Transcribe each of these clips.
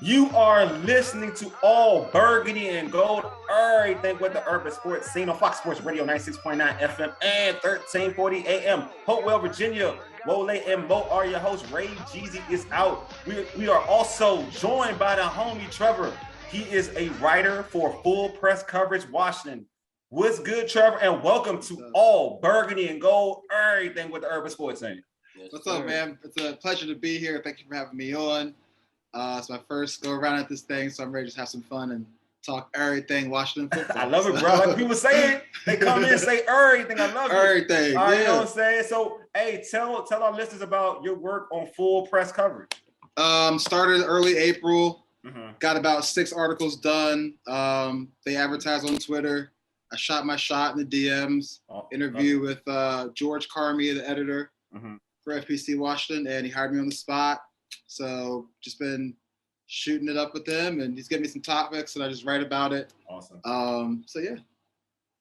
You are listening to All Burgundy and Gold, everything with the urban sports scene on Fox Sports Radio 96.9 FM and 1340 AM. Hopewell, Virginia. Wole and Mo are your hosts. Ray Jeezy is out. We are also joined by the homie Trevor. He is a writer for Full Press Coverage Washington. What's good, Trevor? And welcome to All Burgundy and Gold, everything with the urban sports scene. What's up, man? It's a pleasure to be here. Thank you for having me on. It's my first go around at this thing, so I'm ready to just have some fun and talk everything Washington football. I love it, bro. Like people say it, they come in and say everything. I love it. Everything. All right, yeah. you know what I'm saying? So, hey, tell our listeners about your work on Full Press Coverage. Started early April. Mm-hmm. Got about 6 articles done. They advertise on Twitter. I shot my shot in the DMs. Interview with George Carmi, the editor for FPC Washington, and he hired me on the spot. So just been shooting it up with him, and he's giving me some topics, and I just write about it. Awesome. So yeah.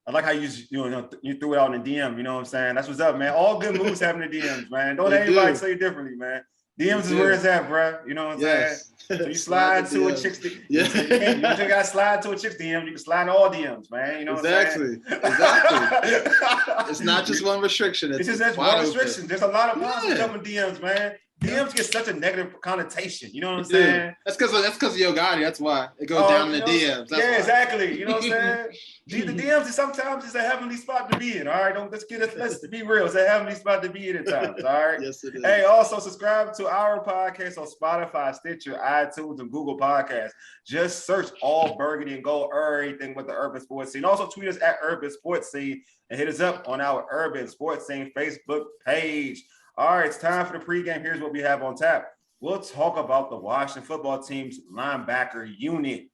I like how you threw it out in the DM. You know what I'm saying? That's what's up, man. All good moves happen in the DMs, man. Don't let anybody say it differently, man. DMs is where it's at, bro. You know what I'm saying? So you slide to a chick's DM. You just gotta slide to a chick's DM. You can slide to all DMs, man. You know what I'm saying? Exactly. It's not just one restriction. It's just one restriction. There's a lot of positive Yeah. coming DMs, man. DMs get such a negative connotation. You know what I'm saying? That's because Yo Gotti. That's why it goes down in the DMs. That's why. Exactly. You know what I'm saying? The DMs is sometimes it's a heavenly spot to be in. All right, let's be real. It's a heavenly spot to be in at times. All right. Yes, it is. Hey, also subscribe to our podcast on Spotify, Stitcher, iTunes, and Google Podcasts. Just search All Burgundy and Gold, everything with the urban sports scene. Also tweet us at Urban Sports Scene and hit us up on our Urban Sports Scene Facebook page. All right, it's time for the pregame. Here's what we have on tap. We'll talk about the Washington football team's linebacker unit.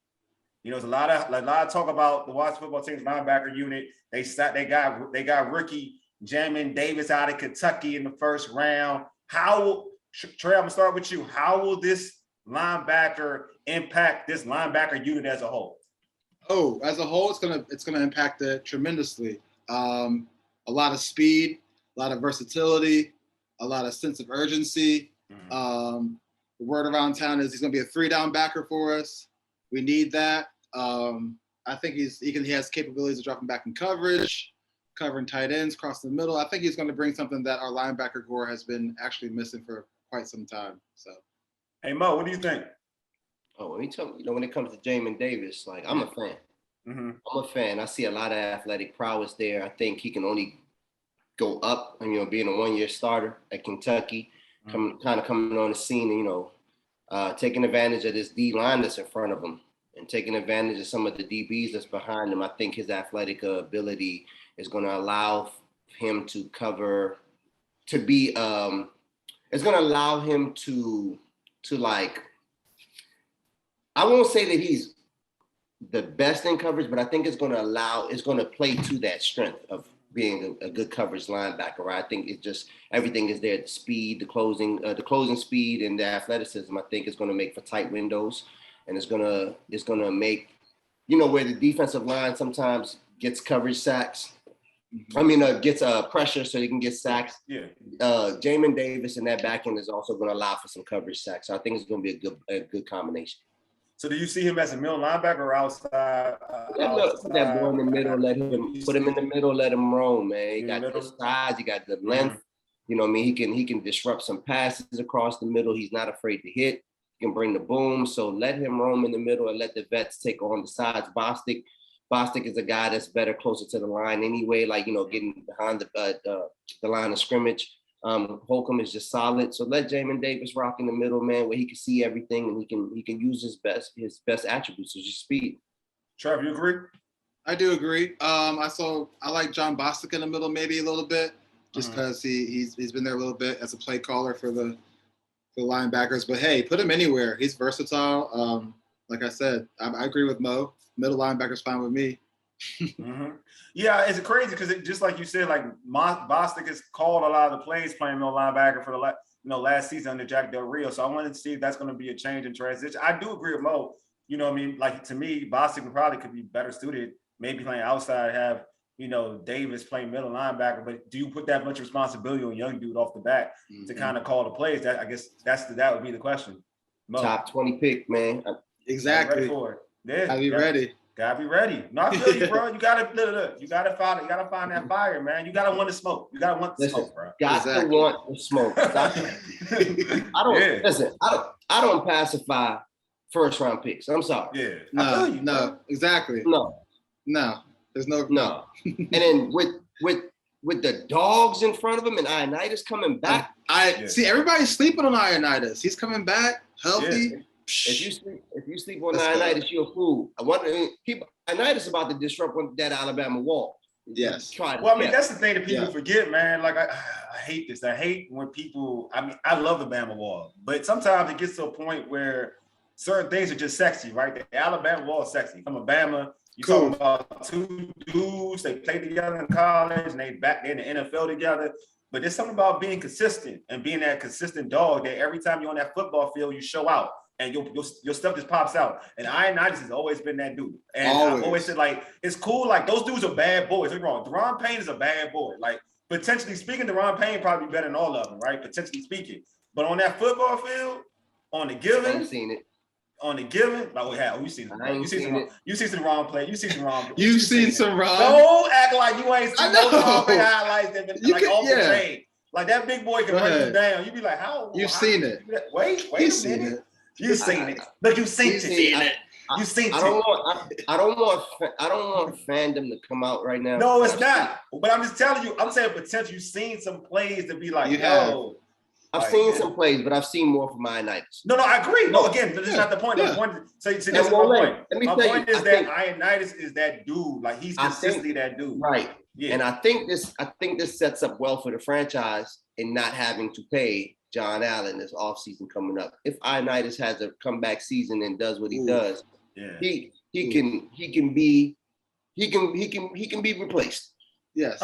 You know, there's a lot of talk about the Washington football team's linebacker unit. They got rookie Jamin Davis out of Kentucky in the first round. Trey, I'm gonna start with you. How will this linebacker impact this linebacker unit as a whole? Oh, as a whole, it's gonna impact it tremendously. A lot of speed, a lot of versatility, a lot of sense of urgency. The word around town is he's going to be a 3-down backer for us. We need that. I think he has capabilities of dropping back in coverage, covering tight ends, crossing the middle. I think he's going to bring something that our linebacker core has been actually missing for quite some time. So, hey Mo, what do you think? Oh, when it comes to Jamin Davis, like I'm a fan. I'm a fan. I see a lot of athletic prowess there. I think he can only go up, and being a 1-year starter at Kentucky, coming on the scene, and taking advantage of this D line that's in front of him, and taking advantage of some of the DBs that's behind him. I think his athletic ability is going to allow him to cover, to be. It's going to allow him to like. I won't say that he's the best in coverage, but I think it's going to play to that strength of being a good coverage linebacker, right? I think it's just everything is there. The speed, the closing speed, and the athleticism. I think is going to make for tight windows, and it's gonna make, where the defensive line sometimes gets coverage sacks. Gets pressure so they can get sacks. Yeah. Jamin Davis in that back end is also going to allow for some coverage sacks. So I think it's going to be a good combination. So do you see him as a middle linebacker or outside? Put that boy in the middle, put him in the middle, let him roam, man. He got good size, he got good length. He can disrupt some passes across the middle. He's not afraid to hit. He can bring the boom. So let him roam in the middle and let the vets take on the sides. Bostic is a guy that's better closer to the line anyway, getting behind the line of scrimmage. Holcomb is just solid. So let Jamin Davis rock in the middle, man, where he can see everything and he can use his best attributes, which is speed. Trevor, you agree? I do agree. I like John Bostic in the middle maybe a little bit, just because he's been there a little bit as a play caller for the linebackers. But hey, put him anywhere. He's versatile. Like I said, I agree with Mo. Middle linebacker's fine with me. Yeah, it's crazy because just like you said, like Bostic has called a lot of the plays playing middle linebacker for the last season under Jack Del Rio. So I wanted to see if that's going to be a change in transition. I do agree with Mo. Like to me, Bostic could be better suited, maybe playing outside, have Davis playing middle linebacker. But do you put that much responsibility on young dude off the bat to kind of call the plays? That I guess that would be the question. top 20 pick, man. Exactly. Ready for it. Yeah, Gotta be ready. Gotta be ready. No, I feel you, bro. You gotta look. You gotta find that fire, man. You gotta want to smoke. You gotta want the smoke, bro. Got to want the smoke. I don't pacify first round picks. I'm sorry. Yeah. No, exactly. No. There's no. And then with the dogs in front of him and Ioannidis coming back. See everybody's sleeping on Ioannidis. He's coming back healthy. Yeah. If you sleep on Ioannidis, you're a fool. I wonder Ioannidis about to disrupt that Alabama wall. Yes. That's the thing that people forget, man. Like I hate this. I hate when people. I love the Bama wall, but sometimes it gets to a point where certain things are just sexy, right? The Alabama wall is sexy. I'm a Bama. You talking about two dudes, they played together in college and they back in the NFL together. But there's something about being consistent and being that consistent dog that every time you're on that football field, you show out and your stuff just pops out. And Ioannidis has always been that dude. And I've always said, like, it's cool. Like, those dudes are bad boys. They're wrong. Deron Payne is a bad boy. Like, potentially speaking, Deron Payne probably better than all of them, right? Potentially speaking. But on that football field, on the given, I've seen it. On the given, like we have, you seen some. You see some wrong play. You see some wrong. You've seen some wrong. Don't act like you ain't seen no wrong play highlights that been like off the chain. Like that big boy can break you down. You be like, how? You've seen it. Wait a minute. You've seen it. But you've seen it. You seen it. I don't want fandom to come out right now. No, it's not. But I'm just telling you. I'm saying potential. You've seen some plays to be like, yo. I've seen some plays, but I've seen more from Ioannidis. No, I agree. No, again, that's not the point. The point. So this is my point. My point is that Ioannidis is that dude. Like he's consistently that dude. Right. Yeah. And I think this sets up well for the franchise in not having to pay John Allen this offseason coming up. If Ioannidis has a comeback season and does what he does, he can be replaced. Yes.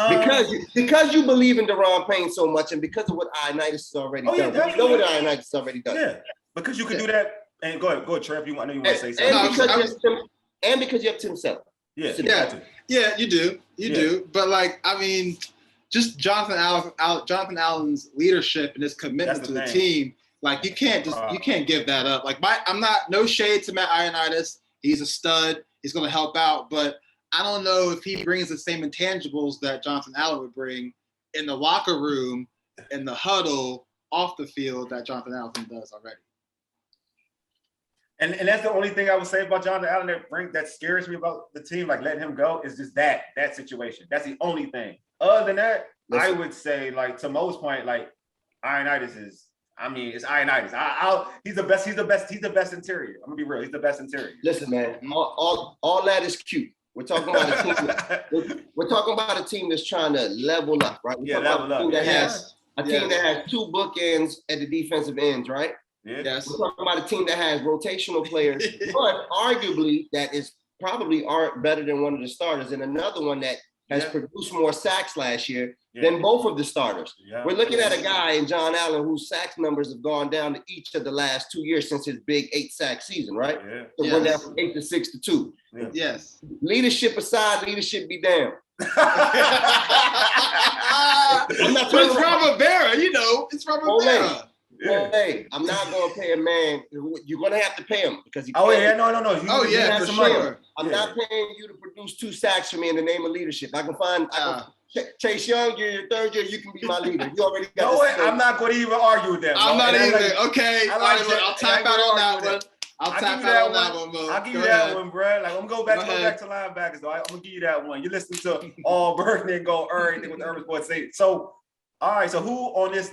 Because you believe in Deron Payne so much and because of what Ioannidis has already done. You know what Ioannidis has already done. Yeah. Because you can do that. And go ahead, Trev. I know you want to say something. And because you have Tim Self. Yeah, you do. But like, I mean, just Jonathan Allen's leadership and his commitment to the team, like you can't give that up. Like I'm not no shade to Matt Ioannidis. He's a stud. He's gonna help out, but I don't know if he brings the same intangibles that Jonathan Allen would bring in the locker room, in the huddle, off the field that Jonathan Allen does already. And that's the only thing I would say about Jonathan Allen that scares me about the team, like letting him go, is just that situation. That's the only thing. Other than that, I would say, like to Mo's point, like Ioannidis is. It's Ioannidis. He's the best. He's the best interior. I'm gonna be real. He's the best interior. Listen, man. All that is cute. We're talking about a team. We're talking about a team that's trying to level up, right? Level up. Team that has two bookends at the defensive ends, right? Yes. We're talking about a team that has rotational players, but arguably that is probably aren't better than one of the starters, and another one that has produced more sacks last year than both of the starters. Yeah. We're looking at a guy in John Allen whose sacks numbers have gone down to each of the last 2 years since his big 8-sack season, right? Yeah. So went down from 8 to 6 to 2. Yeah. Yes. Leadership aside, leadership be damned. It's Robert Barra, it's Robert Barra. Yeah. Hey, I'm not going to pay a man. You're going to have to pay him because he. No. For sure. I'm not paying you to produce 2 sacks for me in the name of leadership. I can find Chase Young. You're your third year. You can be my leader. You already got. I'm not going to even argue with that. I'm not even. Okay. I'll tap out on that one. I'll give you that one, bro. Like, I'm going to go back to linebackers, though. I'm going to give you that one. You listen to all Burgundy and go Errrything with the Urban Sports say. So, all right. So, who on this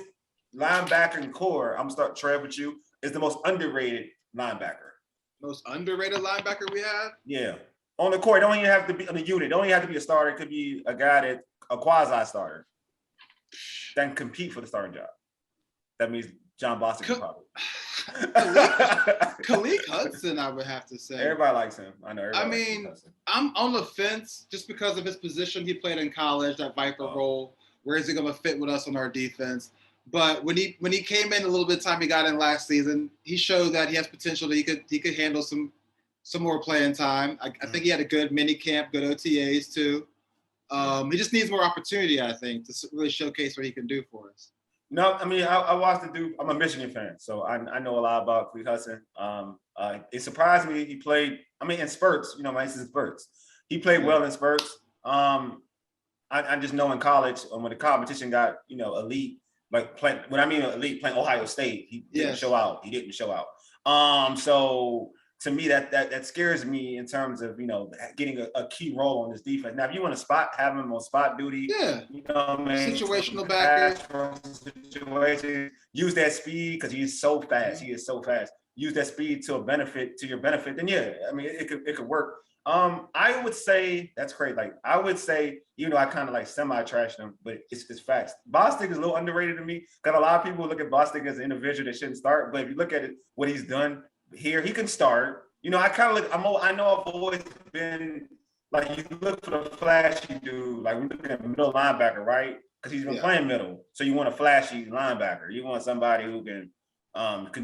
linebacker and core, I'm going to start Trev with you, is the most underrated linebacker? Most underrated linebacker we have? Yeah. On the core, it don't even have to be on the unit. It don't even have to be a starter. It could be a guy that a quasi-starter that can compete for the starting job. That means John Boston probably. Khalid Hudson, I would have to say. Everybody likes him. I know. I'm on the fence just because of his position he played in college, that Viper role. Where is he going to fit with us on our defense? But when he came in a little bit of time he got in last season, he showed that he has potential that he could handle some more playing time. I think he had a good mini camp, good OTAs too. He just needs more opportunity, I think, to really showcase what he can do for us. No, I mean I watched the dude. I'm a Michigan fan, so I know a lot about Hudson. It surprised me he played. I mean, in spurts. You know, my in spurts. He played well in spurts. I just know in college when the competition got elite, like when I mean elite, playing Ohio State, he didn't show out. He didn't show out. So to me, that scares me in terms of getting a key role on this defense. Now, if you want to have him on spot duty, situational backer, use that speed because he's so fast. He is so fast. Use that speed to your benefit. Then I mean it could work. I would say that's crazy. Like I would say, even though I kind of like semi-trashed him, but it's facts. Bostic is a little underrated to me because a lot of people look at Bostic as an individual that shouldn't start. But if you look at it, what he's done here, he can start. I kind of look. I know I've always been like you look for the flashy dude. Like we look at middle linebacker, right? Because he's been playing middle, so you want a flashy linebacker. You want somebody who can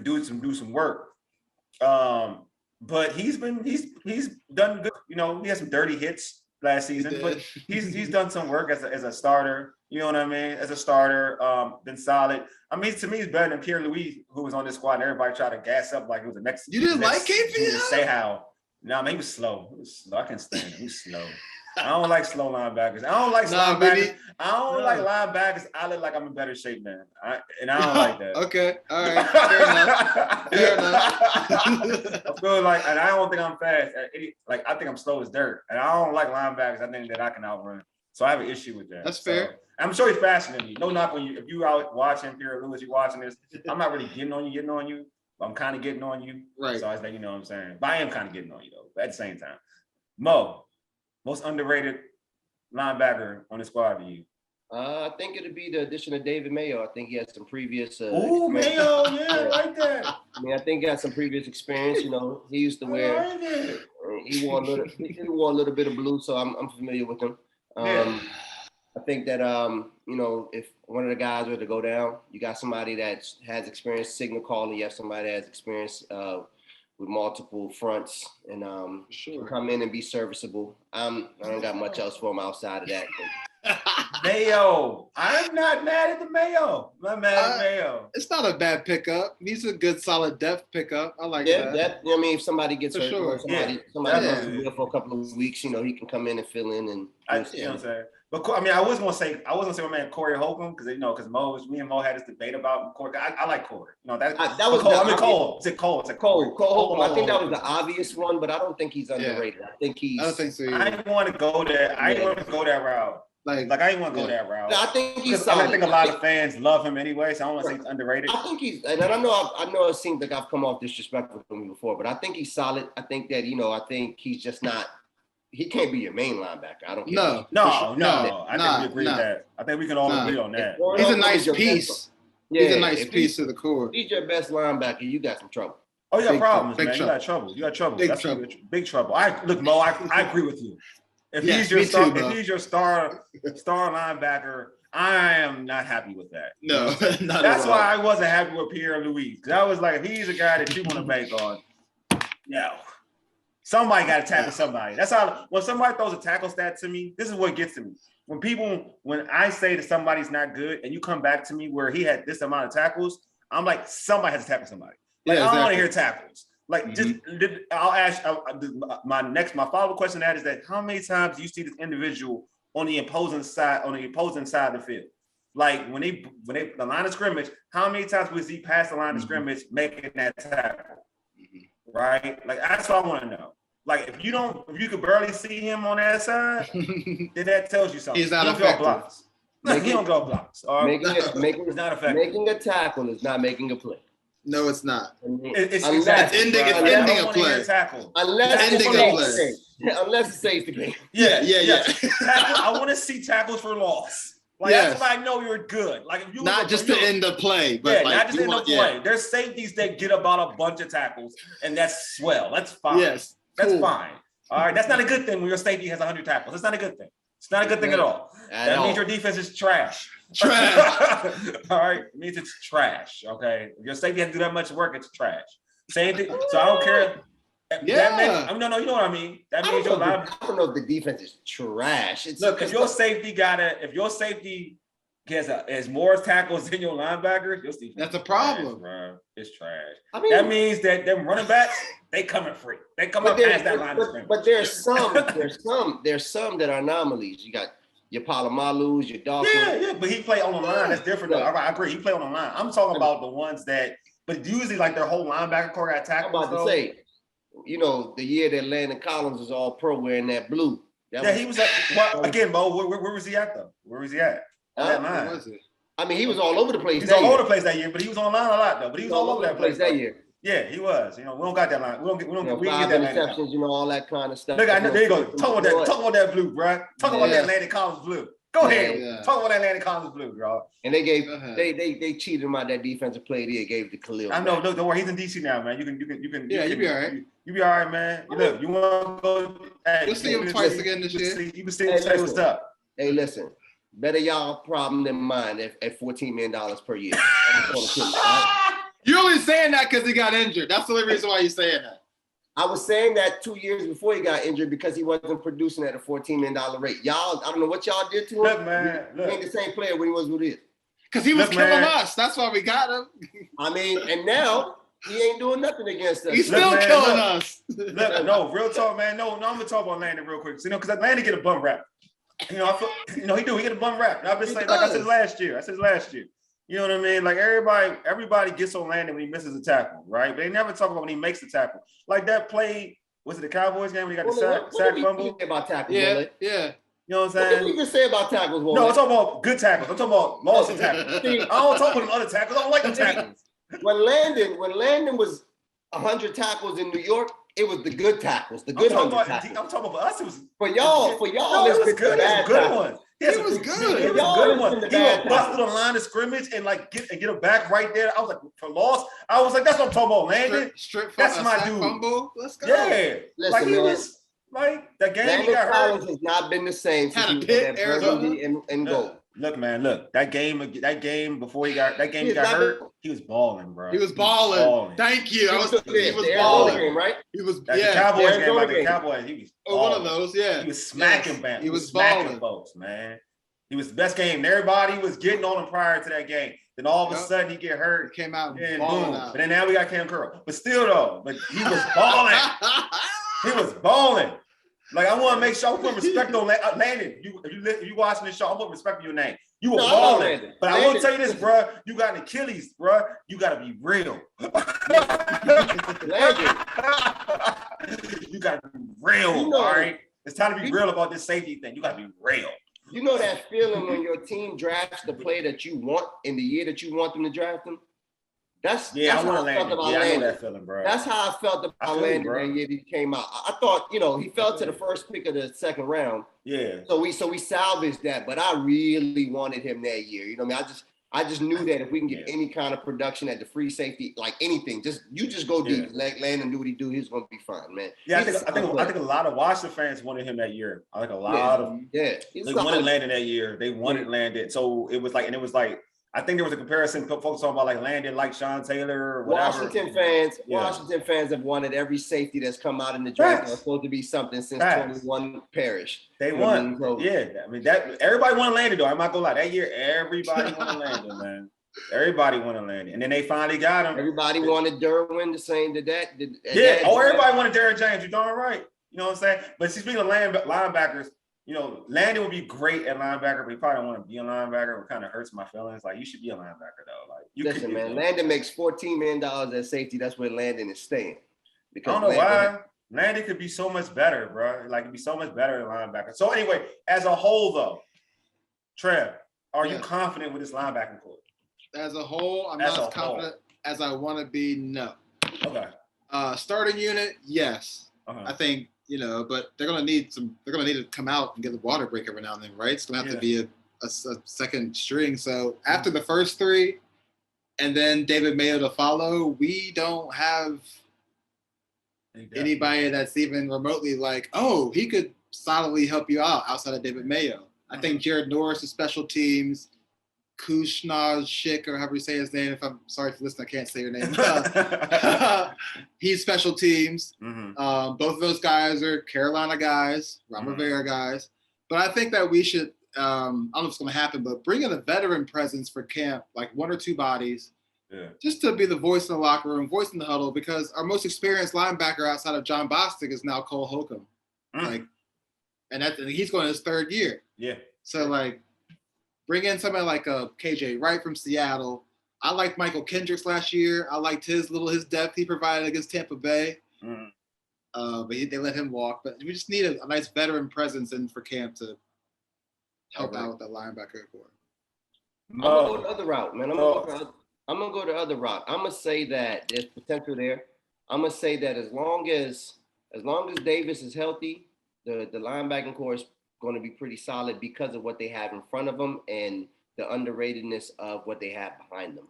do some work. But he's done good. He had some dirty hits last season, but he's done some work as a starter. You know what I mean? As a starter, been solid. I mean, to me, he's better than Pierre, who was on this squad. And everybody tried to gas up like it was the next. You didn't like KP? Say how? No, man, he was slow. I can't stand him. He's slow. I don't like slow linebackers. I don't like linebackers. I don't like linebackers. I look like I'm in better shape, man. I don't like that. Okay, all right, fair enough. I feel like, and I don't think I'm fast. I think I'm slow as dirt, and I don't like linebackers. I think that I can outrun. So I have an issue with that. That's fair. I'm sure he's faster than me. No knock on you. If you out watching Pierre Lewis, you watching this, I'm not really getting on you. I'm kind of getting on you. Right. So I was like, you know what I'm saying? But I am kind of getting on you though. But at the same time, Mo, most underrated linebacker on the squad for you? I think it'd be the addition of David Mayo. I think he had some previous. Ooh, Mayo, I like that. I mean, I think he had some previous experience. He used to wear. He wore a little bit of blue, so I'm familiar with him. I think that if one of the guys were to go down, you got somebody that has experience signal calling. You have somebody that has experience with multiple fronts and come in and be serviceable. I don't got much else for him outside of that. Mayo, I'm not mad at the Mayo. I'm not mad at Mayo. It's not a bad pickup. He's a good, solid depth pickup. I like that. Depth. I mean, if somebody gets hurt, or somebody goes for a couple of weeks, he can come in and fill in and. You know what I'm saying? But I mean, I wasn't gonna say my man Corey Holcomb because me and Mo had this debate about Corey. I like Corey. That was Cole. Is it Cole? It's Cole Holcomb. I think that was the obvious one, but I don't think he's underrated. I think he's. I don't think so either. I didn't want to go there. I didn't want to go that route. Like I didn't want to go that route. I think he's solid. I think a lot of fans love him anyway, so I don't want to say he's underrated. I think he's, and I know it seems like I've come off disrespectful to him before, but I think he's solid. I think that I think he's just not. He can't be your main linebacker. I don't care. No. I think we agree with that. I think we can all agree on that. He's a nice piece. He's a nice piece of the core. He's your best linebacker. You got some trouble. Oh, you got problems, man. You got trouble. Big trouble. Look, Mo, I agree with you. If he's your star linebacker, I am not happy with that. No, not that's why I wasn't happy with Pierre Louis. Because I was like, if he's a guy that you want to bank on, no. Somebody got to tackle somebody. That's how, when somebody throws a tackle stat to me, this is what gets to me. When I say that somebody's not good and you come back to me where he had this amount of tackles, I'm like, somebody has to tackle somebody. Like, I don't want to hear tackles. Like, I'll ask my follow-up question to that is that how many times do you see this individual on the opposing side of the field? Like when they the line of scrimmage, how many times was he past the line of scrimmage making that tackle? Right? Like that's what I want to know. Like if you could barely see him on that side, then that tells you something. He's not effective. Blocks. He don't go blocks. Making not effective. Making a tackle is not making a play. No, it's not. It's ending a play. Unless it saves the game. Yeah. I want to see tackles for loss. Like that's why I know you're good. Like if you not just to end the play, but not just end the play. There's safeties that get about a bunch of tackles, and that's swell. That's fine. Yes, that's fine. All right, that's not a good thing when your safety has 100 tackles. That's not a good thing. It's not a good thing at all. That means your defense is trash. All right, it means it's trash. Okay, if your safety has to do that much work, it's trash. Same thing. So I don't care. Yeah. You know what I mean. That means I don't know if the defense is trash. Look, if your safety has more tackles than your linebackers, your defense that's a problem, bro. It's trash. I mean, that means that them running backs, they coming free. They come up past that line of scrimmage. But there's some that are anomalies. You got your Palomalus, your Dawkins. Yeah, but he play on the line. That's different. Though. I agree. He play on the line. I'm talking about the ones that, but usually like their whole linebacker core got tackled. I'm about to say, the year that Landon Collins was all pro wearing that blue. He was at, again, Mo, where was he at though? Where was he at? Where was it? I mean, he was all over the place. He's all over the place that year, but he was on line a lot though. But he was all over that place that year. Yeah, he was. We don't got that line. We don't get that interceptions, all that kind of stuff. Look, there you go. Talk about that blue, bro. Talk about that Landon Collins blue. Go ahead. Yeah. Talk about that Landon Collins blue, bro. And they cheated him out that defensive play. They gave to Khalil. I know. Look, don't worry. He's in DC now, man. You can. Yeah, you'll be all right. You be all right, man. Look, you want to go? You'll see him twice again this year. You can see what's up. Hey, listen. Better y'all problem than mine at $14 million per year. You're only saying that because he got injured. That's the only reason why you're saying that. I was saying that 2 years before he got injured because he wasn't producing at a $14 million rate. Y'all, I don't know what y'all did to him. Look, man. He ain't the same player when he was with it. Because he was killing us. That's why we got him. I mean, and now he ain't doing nothing against us. He's still killing us. Look, no, real talk, man. No, I'm gonna talk about Landon real quick. Because Landon get a bum rap. I feel, he do. He get a bum rap. And I've been saying, like I said last year. You know what I mean? Like everybody gets on Landon when he misses a tackle, right? But they never talk about when he makes the tackle. Like that play, was it the Cowboys game when he got the sack fumble? What about tackles? Yeah. You know what I'm saying? What did you just say about tackles, Wole? No, I'm talking about good tackles. I'm talking about lost tackles. I don't talk about them other tackles. I don't like them tackles. When Landon was 100 tackles in New York, it was the good tackles, the good tackles. I'm talking about for us. It was for y'all. No, it was good. It was good ones. It was good. It was good one. He would bust through the line of scrimmage and get a back right there. I was like, for loss. I was like, that's what I'm talking about, Landon. That's my dude. Fumble. Let's go. Yeah, listen, he was like the game Landon he got Collins hurt. has not been the same since Had a he pit, was at Burgundy and Gold. Look, man, that game before he got hurt, he was balling, bro. He was balling. Thank you. He was balling, game, right? He was the Cowboys game, like the Cowboys. He was balling. One of those, yeah. He was smacking, man. He was smacking balling, folks, man. He was the best game. Everybody was getting on him prior to that game. Then all of a sudden he get hurt. He came out and boom. But then now we got Cam Curl. But still though, he was balling. He was balling. Like I want to make sure I put respect on Landon. If you watching this show, I'm putting respect on your name. You were balling. But I want to tell you this, bro. You got an Achilles, bro. You got to be real. You got to be real, all right? It's time to be real about this safety thing. You got to be real. You know that feeling when your team drafts the player that you want in the year that you want them to draft them? That's how I felt about Landon. I know that feeling, bro. That's how I felt about Landon that year he came out. I thought, he fell to the first pick of the second round. Yeah. So we salvaged that, but I really wanted him that year. You know what I mean? I just knew that if we can get any kind of production at the free safety, like anything, just go deep. Let Landon do what he do. He's gonna be fine, man. Yeah, I think a lot of Washington fans wanted him that year. I think a lot of they wanted Landon that year. They wanted Landon. So it was like, I think there was a comparison. Folks talking about like Landon, like Sean Taylor, or whatever. Washington fans have wanted every safety that's come out in the draft. It's supposed to be something since 21 perished. They won. I mean, that everybody wanted Landon though. I'm not gonna lie. That year, everybody wanted Landon, man. Everybody wanted Landon, and then they finally got him. Everybody wanted Derwin the same to that. Everybody wanted Derrick James. You're darn right. You know what I'm saying? But speaking of linebackers. Landon would be great at linebacker, but he probably don't want to be a linebacker. It kind of hurts my feelings. Like, you should be a linebacker, though. Like, listen, man, Landon makes $14 million at safety. That's where Landon is staying. Because I don't know why. Landon could be so much better, bro. Like, he'd be so much better at linebacker. So, anyway, as a whole, though, Trev, are you confident with this linebacking core? As a whole, I'm not as confident as I want to be, no. Okay. Starting unit, yes. I think, but they're gonna need to come out and get the water break every now and then, right? It's gonna have to be a second string. So after the first three, and then David Mayo to follow, we don't have anybody that's even remotely like, oh, he could solidly help you out outside of David Mayo. I think Jared Norris is special teams. Kushnaj, or however you say his name. If I'm sorry for listening, I can't say your name. He's special teams. Both of those guys are Carolina guys, Ron Rivera guys. But I think that we should, I don't know if it's going to happen, but bring in a veteran presence for camp, like 1 or 2 bodies, just to be the voice in the locker room, voice in the huddle, because our most experienced linebacker outside of John Bostic is now Cole Holcomb. And he's going his 3rd year. Yeah. So, like, bring in somebody like a KJ Wright from Seattle. I liked Michael Kendricks last year. I liked his depth he provided against Tampa Bay. But they let him walk. But we just need a nice veteran presence in for camp to help out with that linebacker core. I'm gonna go the other route, man. I'm gonna go the other route. I'm gonna say that there's potential there. I'm gonna say that as long as Davis is healthy, the linebacking core is going to be pretty solid because of what they have in front of them and the underratedness of what they have behind them.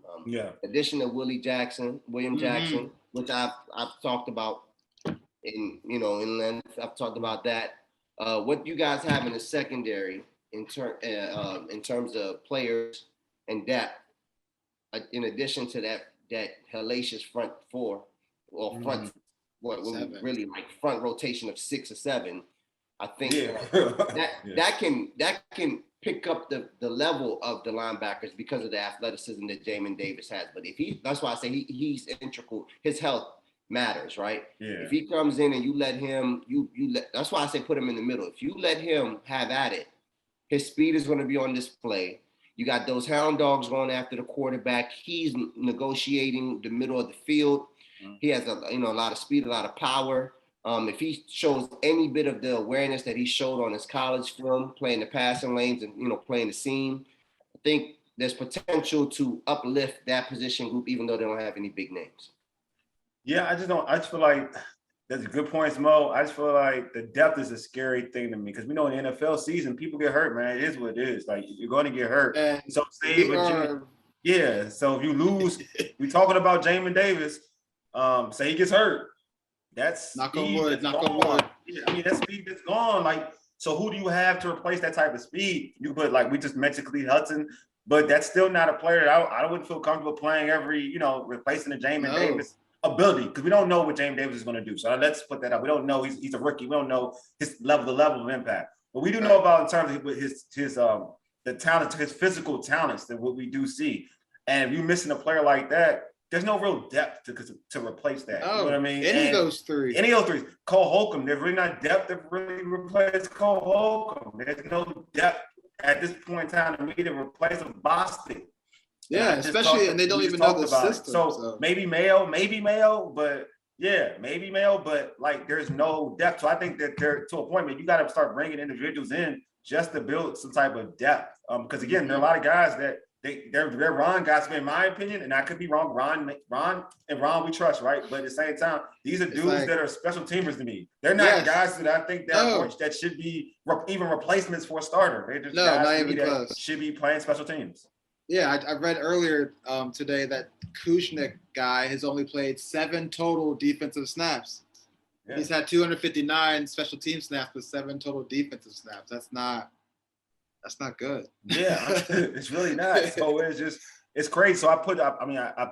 Addition of William Jackson, which I've talked about in length. I've talked about that. What you guys have in the secondary in terms of players and depth, in addition to that hellacious front 4 or front really like front rotation of 6 or 7. I think that can pick up the level of the linebackers because of the athleticism that Jamin Davis has. But that's why I say he's integral. His health matters, right? Yeah. If he comes in and you let him, that's why I say put him in the middle. If you let him have at it, his speed is going to be on display. You got those hound dogs going after the quarterback. He's negotiating the middle of the field. He has a lot of speed, a lot of power. If he shows any bit of the awareness that he showed on his college film, playing the passing lanes and playing the seam, I think there's potential to uplift that position group, even though they don't have any big names. Yeah, I just feel like that's a good points, Mo. I just feel like the depth is a scary thing to me because we know in the NFL season people get hurt, man. It is what it is. Like you're going to get hurt. So so if you lose, we're talking about Jamin Davis. Say he gets hurt. That's knock on wood. Yeah, I mean, that speed is gone. Like, so who do you have to replace that type of speed? You put, like we just mentioned, Hudson, but that's still not a player that I wouldn't feel comfortable playing replacing the Jamin Davis ability, because we don't know what Jamin Davis is going to do. So let's put that up. We don't know. He's a rookie. We don't know the level of impact. But we do know about in terms of the talent, his physical talents, that what we do see. And if you're missing a player like that, there's no real depth to replace that. You know what I mean? Any of those three. Cole Holcomb, there's really not depth to really replace Cole Holcomb. There's no depth at this point in time to me to replace a Boston. Yeah, especially, and they don't even know the system. So maybe Mayo, but like there's no depth. So I think that they're to a point where you got to start bringing individuals in just to build some type of depth. Because again, there are a lot of guys that they're Ron guys, in my opinion, and I could be wrong. Ron we trust, right? But at the same time, these are dudes that are special teamers to me. They're not guys that I think that should be even replacements for a starter. They're just guys not even close. Should be playing special teams. Yeah, I read earlier today that Kushnick guy has only played 7 total defensive snaps. Yeah. He's had 259 special team snaps with 7 total defensive snaps. That's not good. Yeah, it's really not. So it's crazy. So I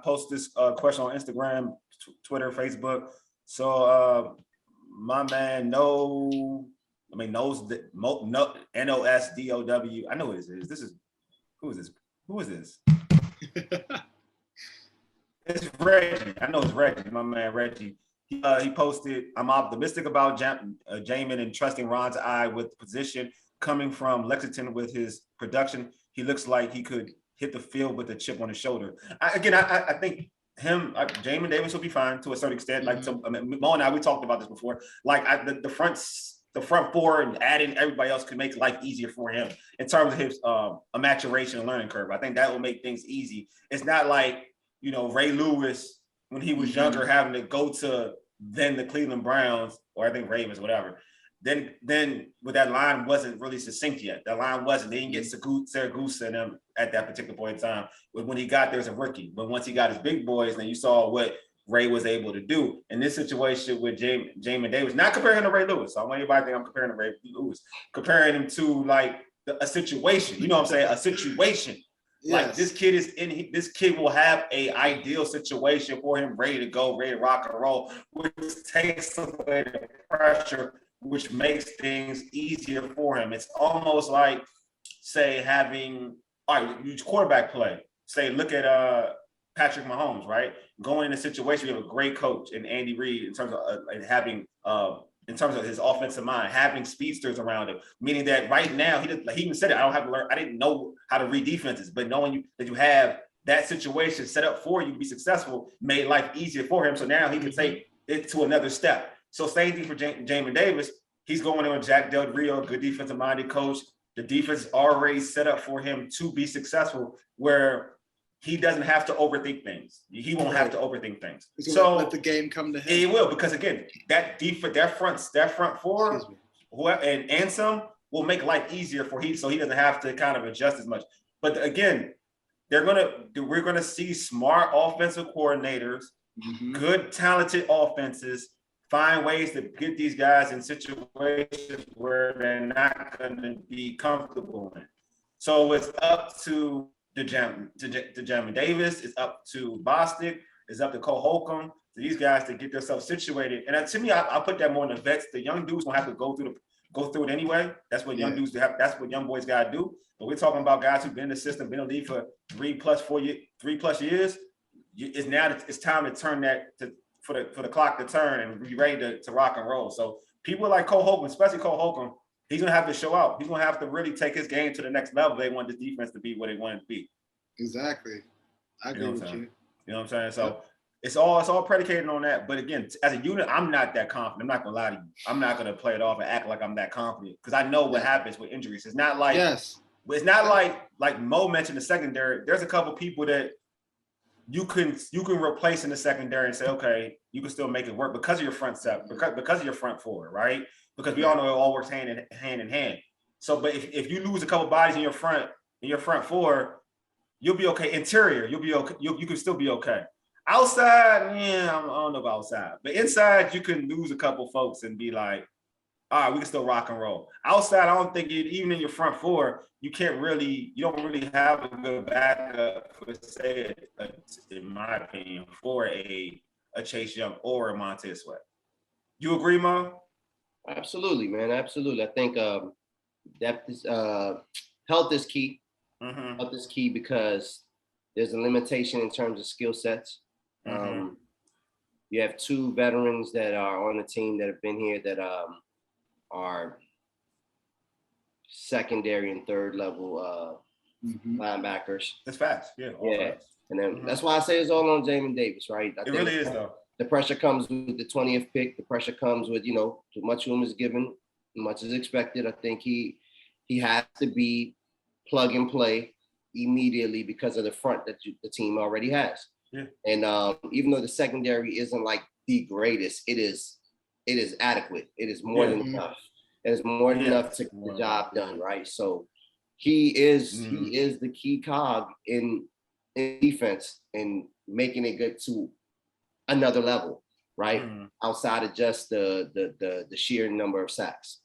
post this question on Instagram, Twitter, Facebook. So my man NOSDOW. I know what it is. Who is this? It's Reggie. I know it's Reggie, my man Reggie. He posted, I'm optimistic about Jamin and trusting Ron's eye with the position coming from Lexington with his production. He looks like he could hit the field with a chip on his shoulder. I think Jamin Davis will be fine to a certain extent. Like Mo and I, we talked about this before. Like the front 4 and adding everybody else could make life easier for him in terms of his maturation and learning curve. I think that will make things easy. It's not like, Ray Lewis, when he was younger, having to go to then the Cleveland Browns, or I think Ravens, whatever. Then with that line wasn't really succinct yet. That line wasn't. They didn't get Saragusa and them at that particular point in time. But when he got there as a rookie. But once he got his big boys, then you saw what Ray was able to do. In this situation with Jamin Davis, not comparing him to Ray Lewis. So I want anybody to think I'm comparing to Ray Lewis. Comparing him to like a situation. You know what I'm saying? A situation. Yes. Like this kid will have a ideal situation for him, ready to go, ready to rock and roll, which takes away the pressure, which makes things easier for him. It's almost like say having, all right, use quarterback play. Say, look at Patrick Mahomes, right? Going in a situation, we have a great coach in Andy Reid in terms of having in terms of his offensive mind, having speedsters around him, meaning that right now, he even said it, I didn't know how to read defenses, but knowing that you have that situation set up for you to be successful made life easier for him. So now he can take it to another step. So same thing for Jamin Davis. He's going in with Jack Del Rio, good defensive-minded coach. The defense is already set up for him to be successful, where he doesn't have to overthink things. He won't have to overthink things. So let the game come to him. He will, because again, that defense, that front four, and some will make life easier for so he doesn't have to kind of adjust as much. But again, we're gonna see smart offensive coordinators, good talented offenses, find ways to get these guys in situations where they're not going to be comfortable in. So it's up to Jamin Davis, it's up to Bostic, it's up to Cole Holcomb, to these guys to get themselves situated. And to me, I put that more in the vets. The young dudes gonna have to go through it anyway. That's what young dudes have. That's what young boys gotta do. But we're talking about guys who've been in the system, been in the league for 3+ years. It's time to turn that for the clock to turn and be ready to rock and roll. So people like Cole Holcomb, especially Cole Holcomb, he's gonna have to show out. He's gonna have to really take his game to the next level. They want this defense to be what they want it to be. Exactly. I agree with you. You know what I'm saying? So it's all predicated on that. But again, as a unit, I'm not that confident. I'm not gonna lie to you. I'm not gonna play it off and act like I'm that confident, because I know what happens with injuries. It's not like it's not like Mo mentioned the secondary. There's a couple people that you can replace in the secondary and say, okay, you can still make it work because of your front set, because of your front four, right? Because we all know it all works hand in hand. So, but if you lose a couple bodies in your front four, you'll be okay. Interior, you'll be okay. You can still be okay. Outside, I don't know about outside, but inside you can lose a couple folks and be like, all right, we can still rock and roll. Outside, I don't think even in your front four, you don't really have a good backup for, say, in my opinion, for a Chase Young or a Montez Sweat. You agree, Mo? Absolutely, man. Absolutely. I think depth is health is key. Mm-hmm. Health is key because there's a limitation in terms of skill sets. Mm-hmm. You have two veterans that are on the team that have been here that are secondary and third level linebackers. That's facts. Yeah. Facts. And then that's why I say it's all on Jamin Davis, right? It really is, though. The pressure comes with the 20th pick. The pressure comes with, too much room is given, much is expected. I think he has to be plug and play immediately because of the front that the team already has. Yeah. And even though the secondary isn't like the greatest, it is adequate. It is more than enough. It is more than enough to get the job done, right? So he is the key cog in defense and making it good to another level, right? Outside of just the sheer number of sacks.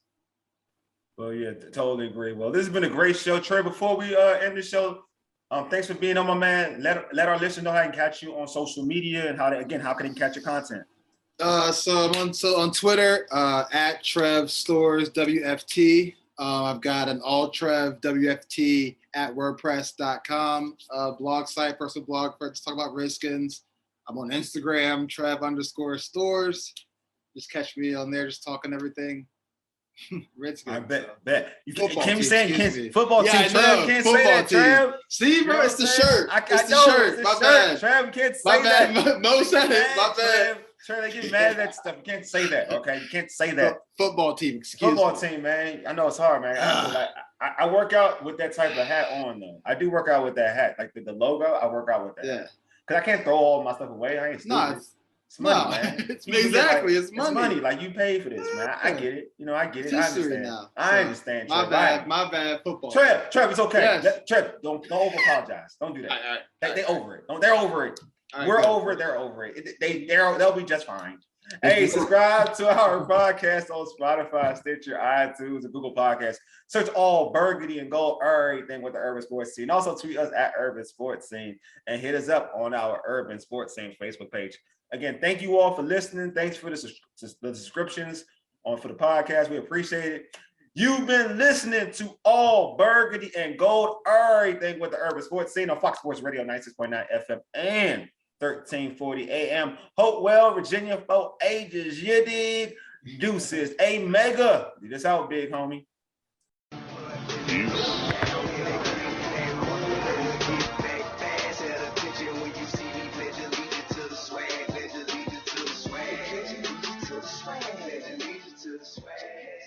Well, yeah, totally agree. Well, this has been a great show, Trey. Before we end the show, thanks for being on, my man. Let our listeners know how they can catch you on social media and how can they catch your content. So I'm on Twitter at Trev Stores WFT. I've got an all Trev WFT at WordPress.com blog site, personal blog for to talk about Redskins. I'm on Instagram, Trev_stores. Just catch me on there, just talking everything. Redskins. I bet. You can't team, be saying football team. Trev can't football say that, team. Trev. See, bro, it's the shirt. It's the shirt. My bad. Trev can't say my that. bad. Mo said it. My bad. Trev, they get mad at that stuff. You can't say that, okay? You can't say that. Football team. Football team, man. I know it's hard, man. I work out with that type of hat on, though. I do work out with that hat. Like the logo, I work out with that. Yeah. Because I can't throw all my stuff away. I ain't stupid. It's money, man. It's exactly. It's money. It's money. Like, you paid for this, man. I get it. I get it. I understand. Now, I understand. My Trev. My bad. Football. Trev, it's okay. Yes. Trev, don't over apologize. Don't do that. All right. They over it. They're over it. Right, We're over it. They're over it. They'll be just fine. Hey, subscribe to our podcast on Spotify, Stitcher, iTunes, and Google Podcasts. Search all Burgundy and Gold, everything with the Urban Sports Scene. Also tweet us at Urban Sports Scene and hit us up on our Urban Sports Scene Facebook page. Again, thank you all for listening. Thanks for the subscriptions for the podcast. We appreciate it. You've been listening to All Burgundy and Gold, everything with the urban sports scene on Fox Sports Radio 96.9 FM and 1340 AM. Hopewell, Virginia, for ages. You dig? Deuces. A mega. Lead us out, big homie. Peace. Swag.